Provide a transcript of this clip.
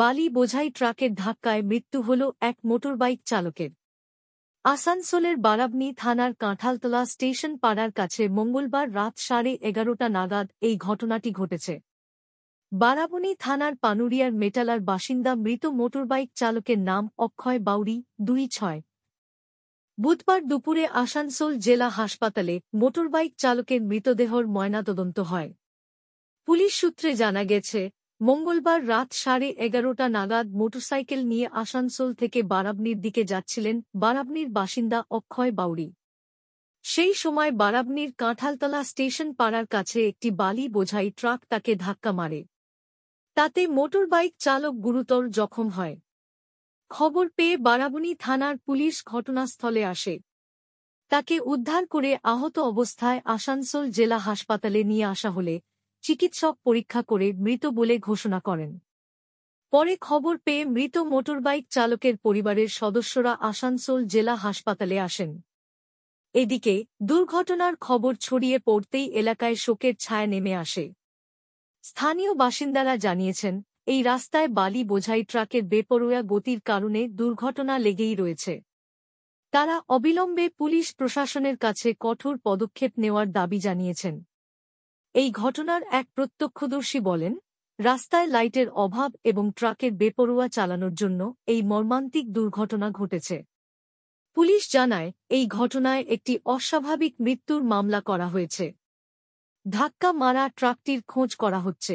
বালি বোঝাই ট্রাকের ধাক্কায় মৃত্যু হল এক মোটরবাইক চালকের। আসানসোলের বারাবনী থানার কাঁঠালতলা স্টেশন পাড়ার কাছে মঙ্গলবার রাত 11:30 নাগাদ এই ঘটনাটি ঘটেছে। বারাবনী থানার পানুরিয়ার মেটালার বাসিন্দা মৃত মোটরবাইক চালকের নাম অক্ষয় বাউরি, 26। বুধবার দুপুরে আসানসোল জেলা হাসপাতালে মোটরবাইক চালকের মৃতদেহর ময়নাতদন্ত হয়। পুলিশ সূত্রে জানা গেছে, মঙ্গলবার রাত 11:30 নাগাদ মোটরসাইকেল নিয়ে আসানসোল থেকে বারাবনীর দিকে যাচ্ছিলেন বারাবনীর বাসিন্দা অক্ষয় বাউরি। সেই সময় বারাবনীর কাঁঠালতলা স্টেশন পাড়ার কাছে একটি বালি বোঝাই ট্রাক তাকে ধাক্কা মারে। তাতে মোটরবাইক চালক গুরুতর জখম হয়। খবর পেয়ে বারাবনী থানার পুলিশ ঘটনাস্থলে আসে। তাকে উদ্ধার করে আহত অবস্থায় আসানসোল জেলা হাসপাতালে নিয়ে আসা হলে চিকিৎসক পরীক্ষা করে মৃত বলে ঘোষণা করেন। পরে খবর পেয়ে মৃত মোটরবাইক চালকের পরিবারের সদস্যরা আসানসোল জেলা হাসপাতালে আসেন। এদিকে দুর্ঘটনার খবর ছড়িয়ে পড়তেই এলাকায় শোকের ছায়া নেমে আসে। স্থানীয় বাসিন্দারা জানিয়েছেন, এই রাস্তায় বালি বোঝাই ট্রাকের বেপরোয়া গতির কারণে দুর্ঘটনা লেগেই রয়েছে। তারা অবিলম্বে পুলিশ প্রশাসনের কাছে কঠোর পদক্ষেপ নেওয়ার দাবি জানিয়েছেন। এই ঘটনার এক প্রত্যক্ষদর্শী বলেন, রাস্তায় লাইটের অভাব এবং ট্রাকের বেপরোয়া চালানোর জন্য এই মর্মান্তিক দুর্ঘটনা ঘটেছে। পুলিশ জানায়, এই ঘটনায় একটি অস্বাভাবিক মৃত্যুর মামলা করা হয়েছে। ধাক্কা মারা ট্রাকটির খোঁজ করা হচ্ছে।